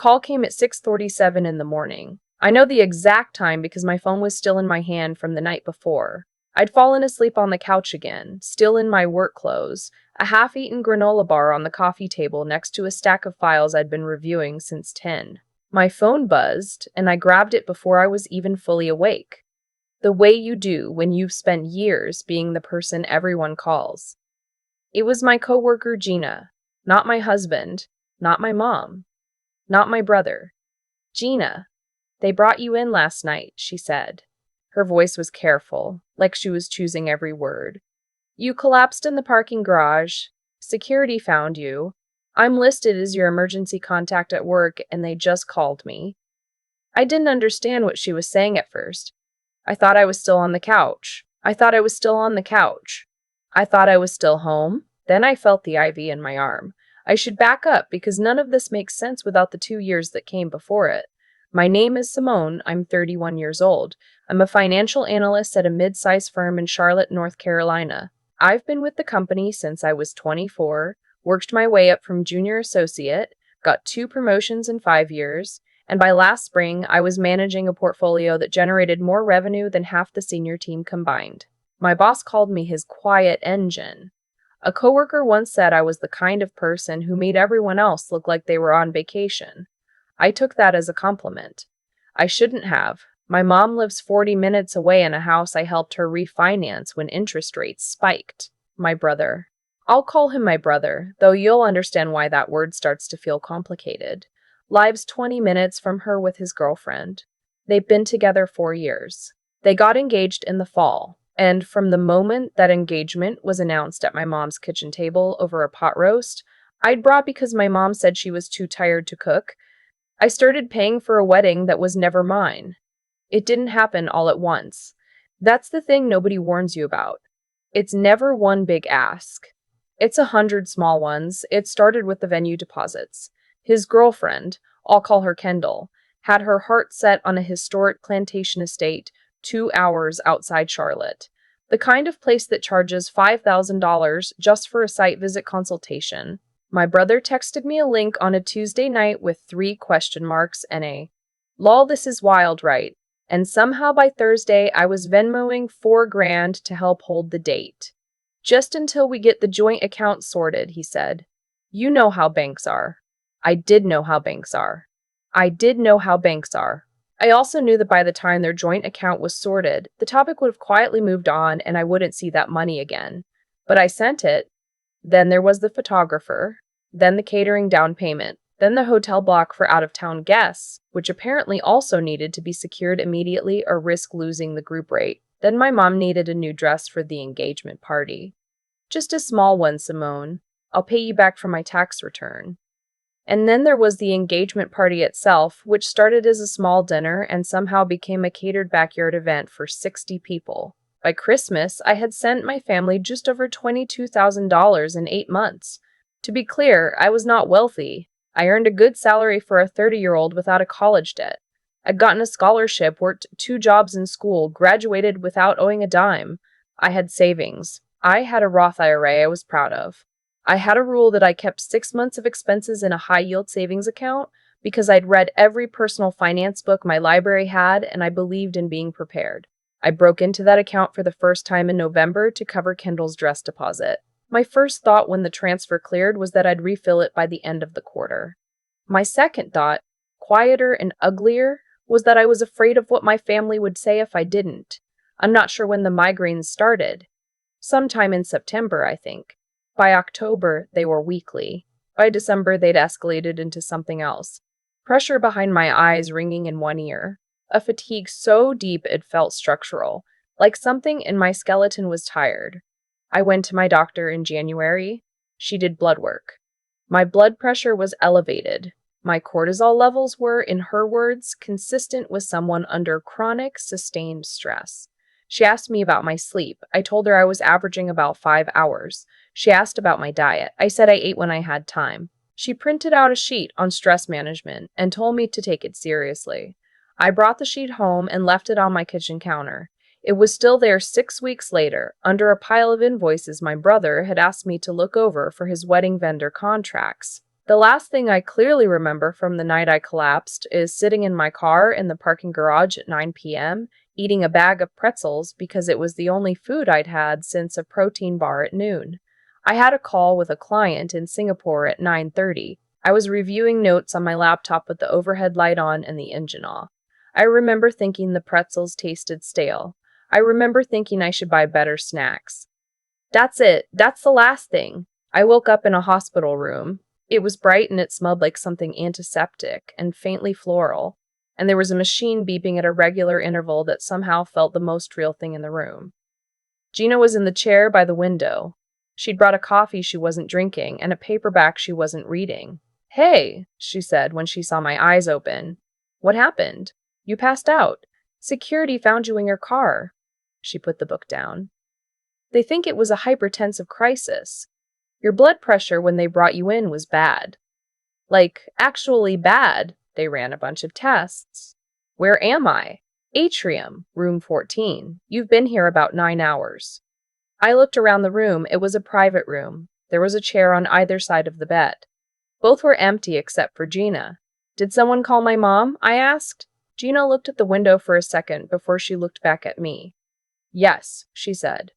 Call came at 6:47 in the morning. I know the exact time because my phone was still in my hand from the night before. I'd fallen asleep on the couch again, still in my work clothes, a half-eaten granola bar on the coffee table next to a stack of files I'd been reviewing since 10. My phone buzzed, and I grabbed it before I was even fully awake. The way you do when you've spent years being the person everyone calls. It was my coworker Gina, not my husband, not my mom, not my brother. Gina, they brought you in last night, she said. Her voice was careful, like she was choosing every word. You collapsed in the parking garage. Security found you. I'm listed as your emergency contact at work, and they just called me. I didn't understand what she was saying at first. I thought I was still on the couch. I thought I was still home. Then I felt the IV in my arm. I should back up because none of this makes sense without the 2 years that came before it. My name is Simone. I'm 31 years old. I'm a financial analyst at a mid-sized firm in Charlotte, North Carolina. I've been with the company since I was 24, worked my way up from junior associate, got 2 promotions in 5 years, and by last spring, I was managing a portfolio that generated more revenue than half the senior team combined. My boss called me his quiet engine. A coworker once said I was the kind of person who made everyone else look like they were on vacation. I took that as a compliment. I shouldn't have. My mom lives 40 minutes away in a house I helped her refinance when interest rates spiked. My brother. I'll call him my brother, though you'll understand why that word starts to feel complicated. Lives 20 minutes from her with his girlfriend. They've been together 4 years. They got engaged in the fall, and from the moment that engagement was announced at my mom's kitchen table over a pot roast, I'd brought because my mom said she was too tired to cook, I started paying for a wedding that was never mine. It didn't happen all at once. That's the thing nobody warns you about. It's never one big ask. It's 100 small ones. It started with the venue deposits. His girlfriend, I'll call her Kendall, had her heart set on a historic plantation estate 2 hours outside Charlotte. The kind of place that charges $5,000 just for a site visit consultation. My brother texted me a link on a Tuesday night with 3 question marks and a "Lol, this is wild, right?" And somehow by Thursday, I was Venmoing $4,000 to help hold the date. Just until we get the joint account sorted, he said. You know how banks are. I did know how banks are. I also knew that by the time their joint account was sorted, the topic would have quietly moved on and I wouldn't see that money again. But I sent it. Then there was the photographer. Then the catering down payment. Then the hotel block for out-of-town guests, which apparently also needed to be secured immediately or risk losing the group rate. Then my mom needed a new dress for the engagement party. Just a small one, Simone. I'll pay you back for my tax return. And then there was the engagement party itself, which started as a small dinner and somehow became a catered backyard event for 60 people. By Christmas, I had sent my family just over $22,000 in 8 months. To be clear, I was not wealthy. I earned a good salary for a 30-year-old without a college debt. I'd gotten a scholarship, worked 2 jobs in school, graduated without owing a dime. I had savings. I had a Roth IRA I was proud of. I had a rule that I kept 6 months of expenses in a high-yield savings account because I'd read every personal finance book my library had and I believed in being prepared. I broke into that account for the first time in November to cover Kendall's dress deposit. My first thought when the transfer cleared was that I'd refill it by the end of the quarter. My second thought, quieter and uglier, was that I was afraid of what my family would say if I didn't. I'm not sure when the migraines started. Sometime in September, I think. By October, they were weekly. By December, they'd escalated into something else. Pressure behind my eyes ringing in one ear. A fatigue so deep it felt structural, like something in my skeleton was tired. I went to my doctor in January. She did blood work. My blood pressure was elevated. My cortisol levels were, in her words, consistent with someone under chronic, sustained stress. She asked me about my sleep. I told her I was averaging about 5 hours. She asked about my diet. I said I ate when I had time. She printed out a sheet on stress management and told me to take it seriously. I brought the sheet home and left it on my kitchen counter. It was still there 6 weeks later, under a pile of invoices my brother had asked me to look over for his wedding vendor contracts. The last thing I clearly remember from the night I collapsed is sitting in my car in the parking garage at 9 p.m., eating a bag of pretzels because it was the only food I'd had since a protein bar at noon. I had a call with a client in Singapore at 9:30. I was reviewing notes on my laptop with the overhead light on and the engine off. I remember thinking the pretzels tasted stale. I remember thinking I should buy better snacks. That's it. That's the last thing. I woke up in a hospital room. It was bright and it smelled like something antiseptic and faintly floral, and there was a machine beeping at a regular interval that somehow felt the most real thing in the room. Gina was in the chair by the window. She'd brought a coffee she wasn't drinking and a paperback she wasn't reading. "Hey," she said when she saw my eyes open. "What happened? You passed out. Security found you in your car." She put the book down. "They think it was a hypertensive crisis. Your blood pressure when they brought you in was bad. Like, actually bad. They ran a bunch of tests." "Where am I?" "Atrium, room 14. You've been here about 9 hours." I looked around the room. It was a private room. There was a chair on either side of the bed. Both were empty except for Gina. "Did someone call my mom?" I asked. Gina looked at the window for a second before she looked back at me. "Yes," she said.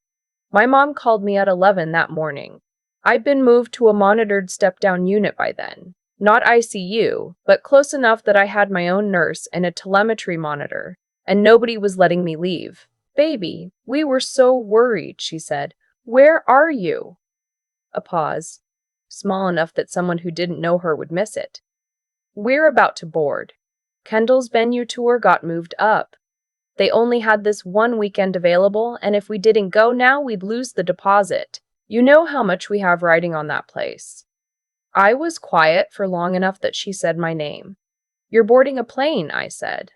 "My mom called me at 11 that morning. I'd been moved to a monitored step-down unit by then. Not ICU, but close enough that I had my own nurse and a telemetry monitor, and nobody was letting me leave. Baby, we were so worried," she said. "Where are you?" A pause, small enough that someone who didn't know her would miss it. "We're about to board. Kendall's venue tour got moved up. They only had this one weekend available, and if we didn't go now, we'd lose the deposit. You know how much we have riding on that place." I was quiet for long enough that she said my name. "You're boarding a plane," I said.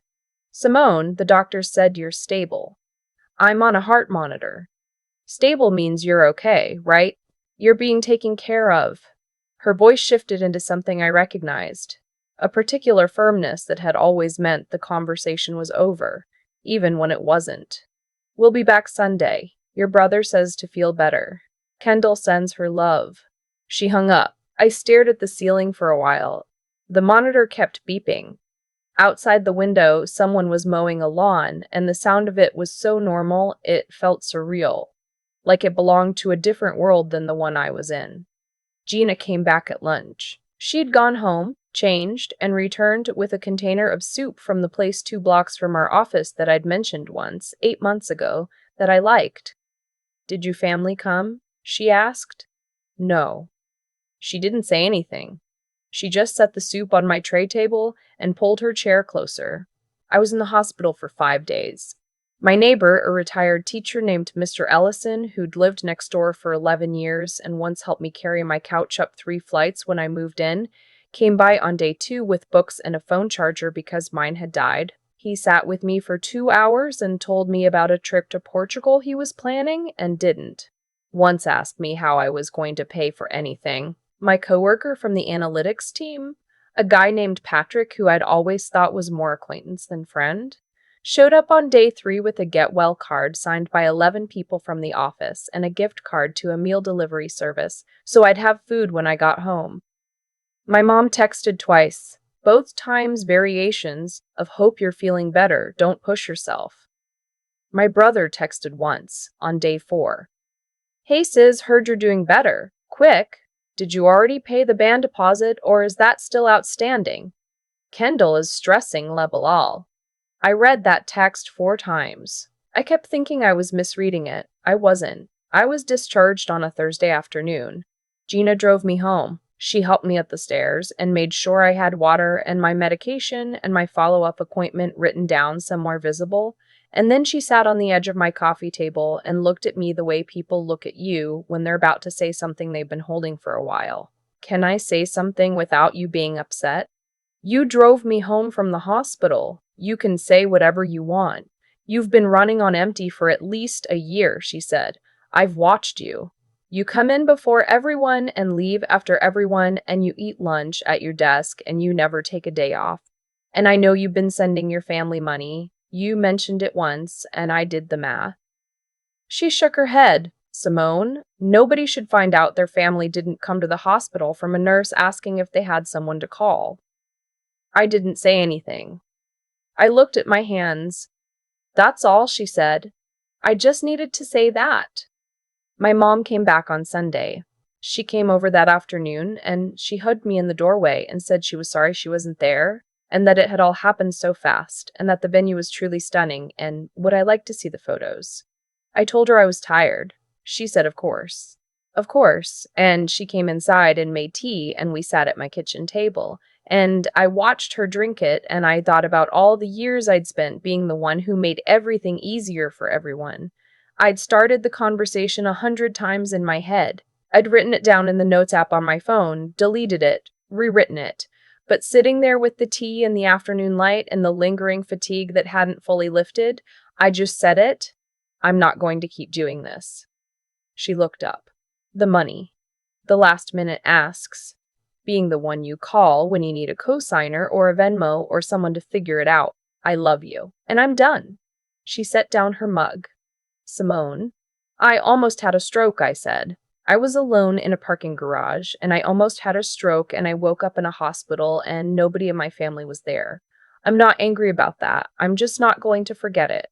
"Simone, the doctor said you're stable. I'm on a heart monitor." "Stable means you're okay, right? You're being taken care of." Her voice shifted into something I recognized, a particular firmness that had always meant the conversation was over, even when it wasn't. "We'll be back Sunday. Your brother says to feel better. Kendall sends her love." She hung up. I stared at the ceiling for a while. The monitor kept beeping. Outside the window, someone was mowing a lawn, and the sound of it was so normal it felt surreal, like it belonged to a different world than the one I was in. Gina came back at lunch. She'd gone home, changed, and returned with a container of soup from the place 2 blocks from our office that I'd mentioned once, 8 months ago, that I liked. "Did your family come?" she asked. "No." She didn't say anything. She just set the soup on my tray table and pulled her chair closer. "I was in the hospital for 5 days. My neighbor, a retired teacher named Mr. Ellison, who'd lived next door for 11 years and once helped me carry my couch up 3 flights when I moved in, came by on day 2 with books and a phone charger because mine had died. He sat with me for 2 hours and told me about a trip to Portugal he was planning and didn't. Once asked me how I was going to pay for anything. My coworker from the analytics team, a guy named Patrick who I'd always thought was more acquaintance than friend, showed up on day 3 with a get well card signed by 11 people from the office and a gift card to a meal delivery service so I'd have food when I got home. My mom texted twice, both times variations of "hope you're feeling better, don't push yourself." My brother texted once, on day 4. "Hey sis, heard you're doing better. Quick. Did you already pay the band deposit or is that still outstanding? Kendall is stressing level all." I read that text 4 times. I kept thinking I was misreading it. I wasn't. I was discharged on a Thursday afternoon. Gina drove me home. She helped me up the stairs and made sure I had water and my medication and my follow-up appointment written down somewhere visible. And then she sat on the edge of my coffee table and looked at me the way people look at you when they're about to say something they've been holding for a while. "Can I say something without you being upset? You drove me home from the hospital. You can say whatever you want. You've been running on empty for at least a year," she said. "I've watched you. You come in before everyone and leave after everyone, and you eat lunch at your desk and you never take a day off. And I know you've been sending your family money. You mentioned it once, and I did the math." She shook her head. Simone, nobody should find out their family didn't come to the hospital from a nurse asking if they had someone to call. I didn't say anything. I looked at my hands. That's all, she said. I just needed to say that. My mom came back on Sunday. She came over that afternoon and she hugged me in the doorway and said she was sorry she wasn't there and that it had all happened so fast and that the venue was truly stunning and would I like to see the photos. I told her I was tired. She said, of course. Of course. And she came inside and made tea and we sat at my kitchen table. And I watched her drink it and I thought about all the years I'd spent being the one who made everything easier for everyone. I'd started the conversation 100 times in my head. I'd written it down in the notes app on my phone, deleted it, rewritten it. But sitting there with the tea and the afternoon light and the lingering fatigue that hadn't fully lifted, I just said it. I'm not going to keep doing this. She looked up. The money. The last minute asks. Being the one you call when you need a cosigner or a Venmo or someone to figure it out. I love you. And I'm done. She set down her mug. Simone. I almost had a stroke, I said. I was alone in a parking garage, and I almost had a stroke, and I woke up in a hospital, and nobody in my family was there. I'm not angry about that. I'm just not going to forget it.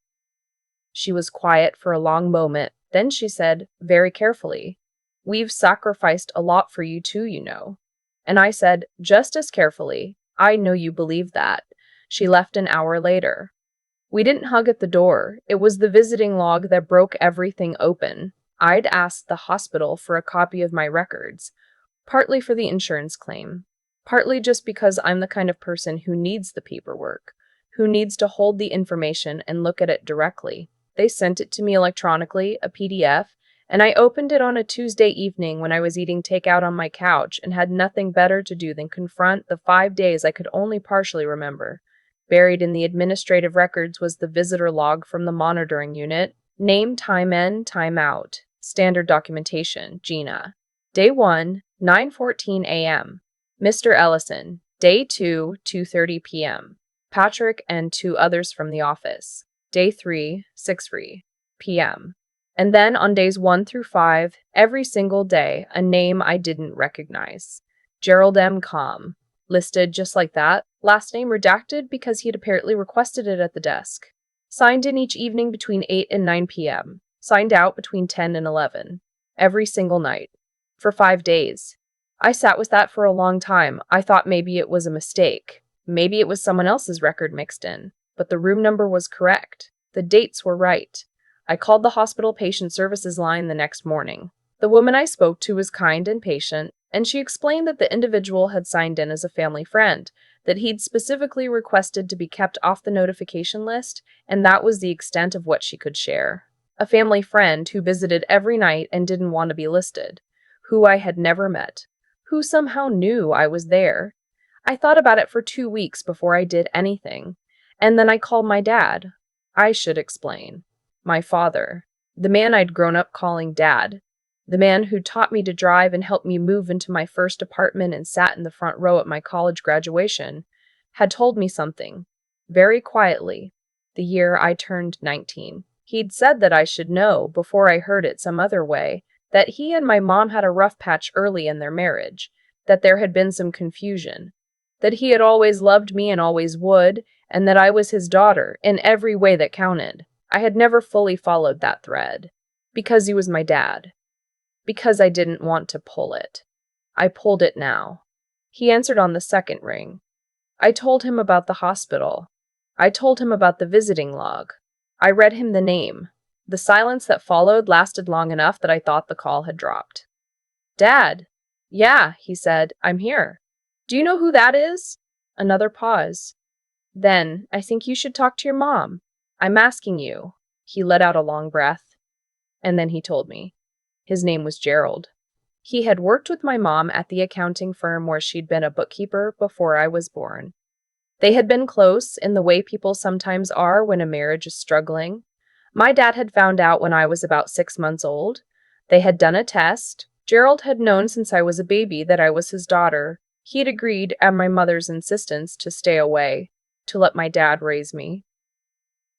She was quiet for a long moment. Then she said, very carefully, we've sacrificed a lot for you too, you know. And I said, just as carefully, I know you believe that. She left an hour later. We didn't hug at the door. It was the visiting log that broke everything open. I'd asked the hospital for a copy of my records, partly for the insurance claim, partly just because I'm the kind of person who needs the paperwork, who needs to hold the information and look at it directly. They sent it to me electronically, a PDF, and I opened it on a Tuesday evening when I was eating takeout on my couch and had nothing better to do than confront the 5 days I could only partially remember. Buried in the administrative records was the visitor log from the monitoring unit. Name, time in, time out. Standard documentation, Gina. Day 1, 9:14 a.m. Mr. Ellison. Day 2, 2:30 p.m. Patrick and 2 others from the office. Day 3, 6:03 p.m. And then on days 1 through 5, every single day, a name I didn't recognize. Gerald M. Com. Listed just like that. Last name redacted because he had apparently requested it at the desk. Signed in each evening between 8 and 9 p.m. Signed out between 10 and 11. Every single night. For 5 days. I sat with that for a long time. I thought maybe it was a mistake. Maybe it was someone else's record mixed in. But the room number was correct. The dates were right. I called the hospital patient services line the next morning. The woman I spoke to was kind and patient, and she explained that the individual had signed in as a family friend, that he'd specifically requested to be kept off the notification list, and that was the extent of what she could share. A family friend who visited every night and didn't want to be listed, who I had never met, who somehow knew I was there. I thought about it for 2 weeks before I did anything, and then I called my dad. I should explain. My father, the man I'd grown up calling Dad, the man who taught me to drive and helped me move into my first apartment and sat in the front row at my college graduation, had told me something, very quietly, the year I turned 19. He'd said that I should know, before I heard it some other way, that he and my mom had a rough patch early in their marriage, that there had been some confusion, that he had always loved me and always would, and that I was his daughter in every way that counted. I had never fully followed that thread, because he was my dad, because I didn't want to pull it. I pulled it now. He answered on the second ring. I told him about the hospital. I told him about the visiting log. I read him the name. The silence that followed lasted long enough that I thought the call had dropped. Dad. Yeah, he said, I'm here. Do you know who that is? Another pause. Then, I think you should talk to your mom. I'm asking you. He let out a long breath. And then he told me. His name was Gerald. He had worked with my mom at the accounting firm where she'd been a bookkeeper before I was born. They had been close in the way people sometimes are when a marriage is struggling. My dad had found out when I was about 6 months old. They had done a test. Gerald had known since I was a baby that I was his daughter. He'd agreed, at my mother's insistence, to stay away, to let my dad raise me,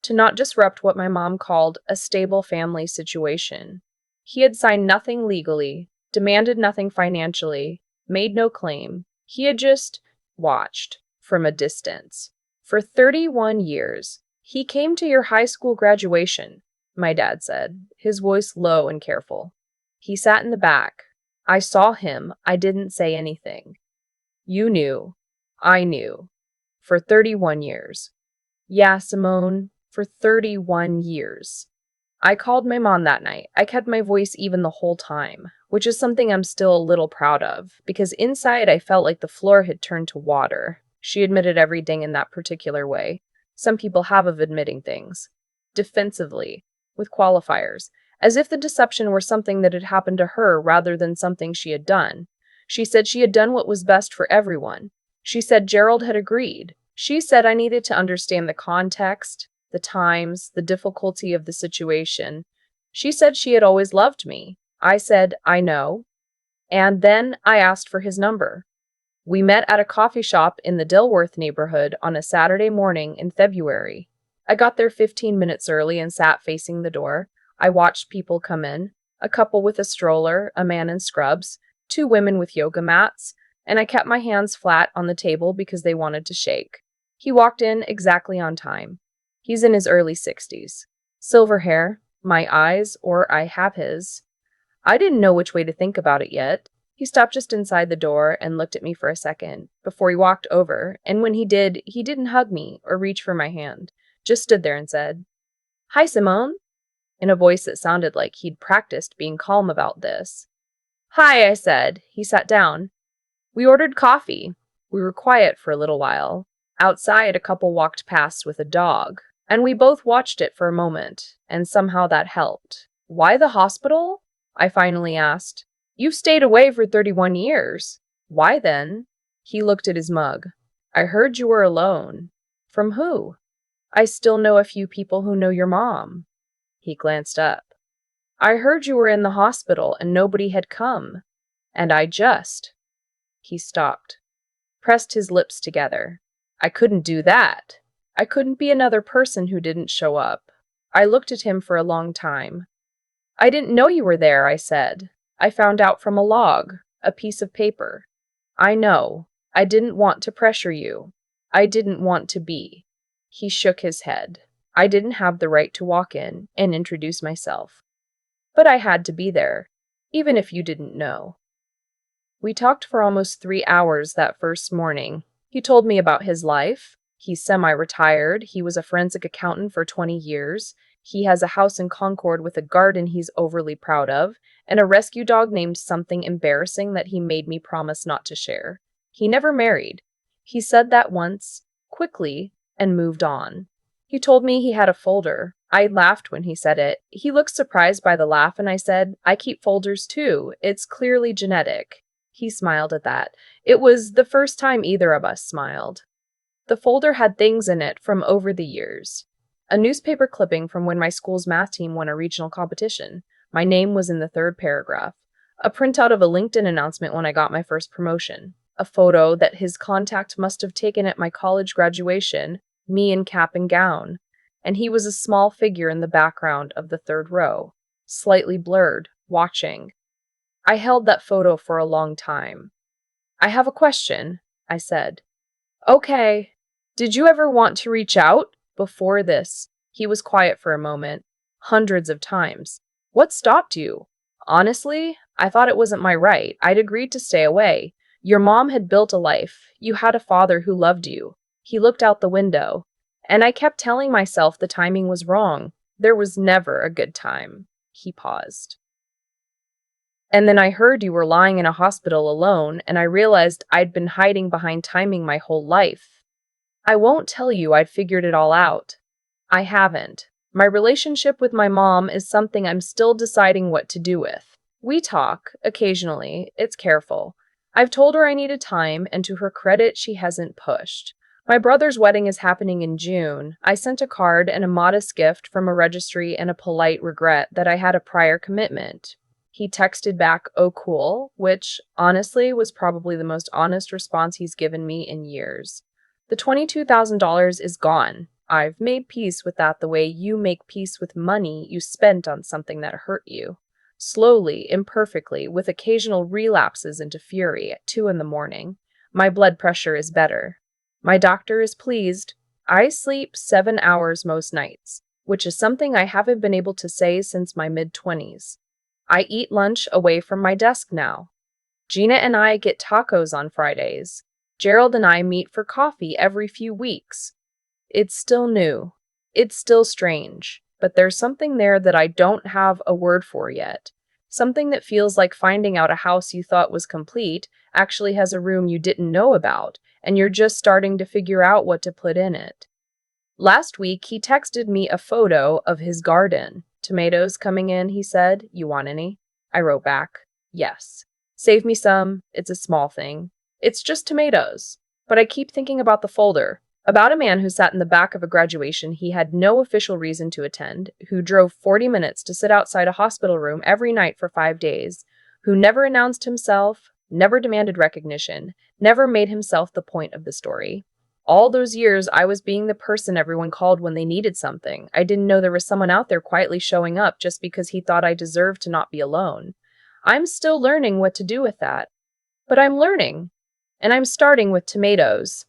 to not disrupt what my mom called a stable family situation. He had signed nothing legally, demanded nothing financially, made no claim. He had just watched from a distance. For 31 years, he came to your high school graduation, my dad said, his voice low and careful. He sat in the back. I saw him. I didn't say anything. You knew. I knew. For 31 years. Yeah, Simone, for 31 years. I called my mom that night. I kept my voice even the whole time, which is something I'm still a little proud of, because inside I felt like the floor had turned to water. She admitted everything in that particular way. Some people have of admitting things. Defensively, with qualifiers, as if the deception were something that had happened to her rather than something she had done. She said she had done what was best for everyone. She said Gerald had agreed. She said I needed to understand the context, the times, the difficulty of the situation. She said she had always loved me. I said, I know. And then I asked for his number. We met at a coffee shop in the Dilworth neighborhood on a Saturday morning in February. I got there 15 minutes early and sat facing the door. I watched people come in, a couple with a stroller, a man in scrubs, two women with yoga mats, and I kept my hands flat on the table because they wanted to shake. He walked in exactly on time. He's in his early 60s. Silver hair, my eyes, or I have his. I didn't know which way to think about it yet. He stopped just inside the door and looked at me for a second before he walked over, and when he did, he didn't hug me or reach for my hand, just stood there and said, Hi, Simone, in a voice that sounded like he'd practiced being calm about this. Hi, I said. He sat down. We ordered coffee. We were quiet for a little while. Outside, a couple walked past with a dog, and we both watched it for a moment, and somehow that helped. Why the hospital? I finally asked. You've stayed away for 31 years. Why then? He looked at his mug. I heard you were alone. From who? I still know a few people who know your mom. He glanced up. I heard you were in the hospital and nobody had come. And I just. He stopped, pressed his lips together. I couldn't do that. I couldn't be another person who didn't show up. I looked at him for a long time. I didn't know you were there, I said. I found out from a log, a piece of paper. I know. I didn't want to pressure you. I didn't want to be. He shook his head. I didn't have the right to walk in and introduce myself. But I had to be there, even if you didn't know. We talked for almost 3 hours that first morning. He told me about his life. He's semi-retired. He was a forensic accountant for 20 years. He has a house in Concord with a garden he's overly proud of, and a rescue dog named something embarrassing that he made me promise not to share. He never married. He said that once, quickly, and moved on. He told me he had a folder. I laughed when he said it. He looked surprised by the laugh, and I said, I keep folders too. It's clearly genetic. He smiled at that. It was the first time either of us smiled. The folder had things in it from over the years. A newspaper clipping from when my school's math team won a regional competition. My name was in the 3rd paragraph. A printout of a LinkedIn announcement when I got my first promotion. A photo that his contact must have taken at my college graduation, me in cap and gown. And he was a small figure in the background of the 3rd row, slightly blurred, watching. I held that photo for a long time. I have a question, I said. Okay. Did you ever want to reach out? Before this, he was quiet for a moment, hundreds of times. What stopped you? Honestly, I thought it wasn't my right. I'd agreed to stay away. Your mom had built a life. You had a father who loved you. He looked out the window, and I kept telling myself the timing was wrong. There was never a good time. He paused. And then I heard you were lying in a hospital alone, and I realized I'd been hiding behind timing my whole life. I won't tell you I'd figured it all out. I haven't. My relationship with my mom is something I'm still deciding what to do with. We talk, occasionally. It's careful. I've told her I needed time, and to her credit, she hasn't pushed. My brother's wedding is happening in June. I sent a card and a modest gift from a registry and a polite regret that I had a prior commitment. He texted back, oh cool, which, honestly, was probably the most honest response he's given me in years. The $22,000 is gone. I've made peace with that the way you make peace with money you spent on something that hurt you. slowly, imperfectly, with occasional relapses into fury at 2 in the morning. My blood pressure is better. My doctor is pleased. I sleep 7 hours most nights, which is something I haven't been able to say since my mid-20s. I eat lunch away from my desk now. Gina and I get tacos on Fridays. Gerald and I meet for coffee every few weeks. It's still new. It's still strange. But there's something there that I don't have a word for yet. Something that feels like finding out a house you thought was complete actually has a room you didn't know about, and you're just starting to figure out what to put in it. Last week, he texted me a photo of his garden. Tomatoes coming in, he said. You want any? I wrote back, yes. Save me some. It's a small thing. It's just tomatoes. But I keep thinking about the folder. About a man who sat in the back of a graduation he had no official reason to attend, who drove 40 minutes to sit outside a hospital room every night for 5 days, who never announced himself, never demanded recognition, never made himself the point of the story. All those years, I was being the person everyone called when they needed something. I didn't know there was someone out there quietly showing up just because he thought I deserved to not be alone. I'm still learning what to do with that. But I'm learning. And I'm starting with tomatoes.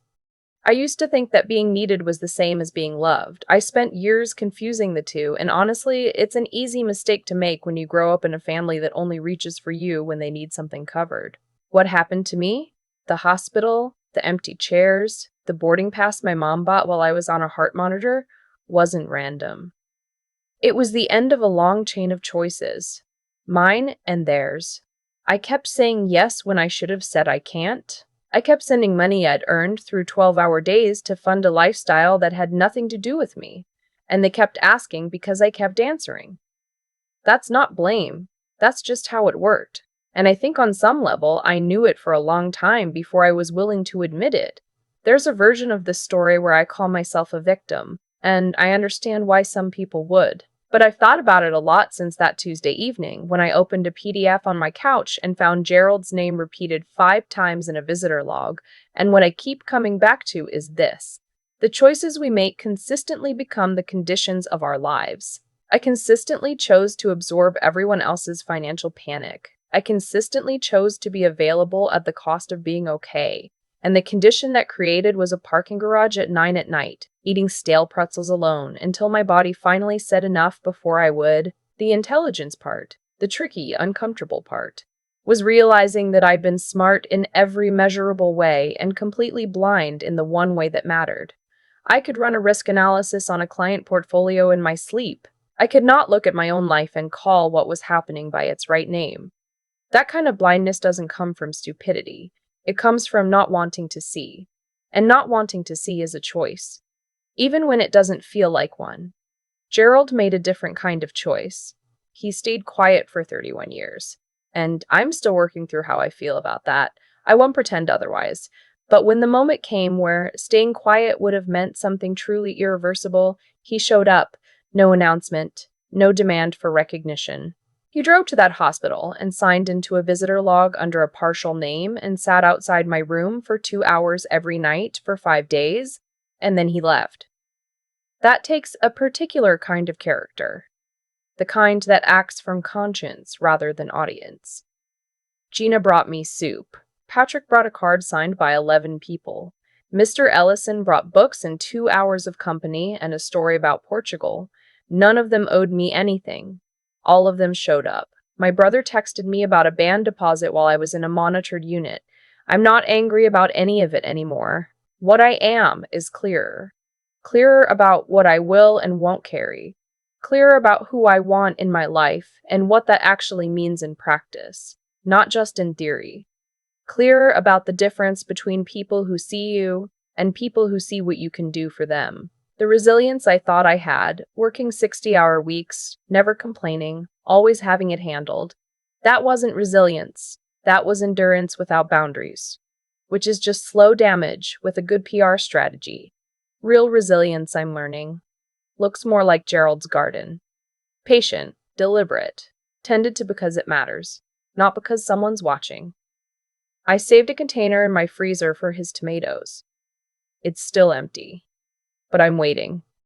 I used to think that being needed was the same as being loved. I spent years confusing the two, and honestly, it's an easy mistake to make when you grow up in a family that only reaches for you when they need something covered. What happened to me? The hospital, the empty chairs, the boarding pass my mom bought while I was on a heart monitor wasn't random. It was the end of a long chain of choices, mine and theirs. I kept saying yes when I should have said I can't. I kept sending money I'd earned through 12-hour days to fund a lifestyle that had nothing to do with me, and they kept asking because I kept answering. That's not blame. That's just how it worked. And I think on some level, I knew it for a long time before I was willing to admit it. There's a version of this story where I call myself a victim, and I understand why some people would. But I've thought about it a lot since that Tuesday evening, when I opened a PDF on my couch and found Gerald's name repeated 5 times in a visitor log, and what I keep coming back to is this. The choices we make consistently become the conditions of our lives. I consistently chose to absorb everyone else's financial panic. I consistently chose to be available at the cost of being okay. And the condition that created was a parking garage at 9 at night, eating stale pretzels alone, until my body finally said enough before I would. The intelligence part, the tricky, uncomfortable part, was realizing that I'd been smart in every measurable way and completely blind in the one way that mattered. I could run a risk analysis on a client portfolio in my sleep. I could not look at my own life and call what was happening by its right name. That kind of blindness doesn't come from stupidity. It comes from not wanting to see. And not wanting to see is a choice, even when it doesn't feel like one. Gerald made a different kind of choice. He stayed quiet for 31 years. And I'm still working through how I feel about that. I won't pretend otherwise. But when the moment came where staying quiet would have meant something truly irreversible, he showed up. No announcement, no demand for recognition. He drove to that hospital and signed into a visitor log under a partial name and sat outside my room for 2 hours every night for 5 days, and then he left. That takes a particular kind of character, the kind that acts from conscience rather than audience. Gina brought me soup. Patrick brought a card signed by 11 people. Mr. Ellison brought books and 2 hours of company and a story about Portugal. None of them owed me anything. All of them showed up. My brother texted me about a band deposit while I was in a monitored unit. I'm not angry about any of it anymore. What I am is clearer. Clearer about what I will and won't carry. Clearer about who I want in my life and what that actually means in practice, not just in theory. Clearer about the difference between people who see you and people who see what you can do for them. The resilience I thought I had, working 60-hour weeks, never complaining, always having it handled, that wasn't resilience. That was endurance without boundaries, which is just slow damage with a good PR strategy. Real resilience, I'm learning, looks more like Gerald's garden. Patient, deliberate, tended to because it matters, not because someone's watching. I saved a container in my freezer for his tomatoes. It's still empty, but I'm waiting.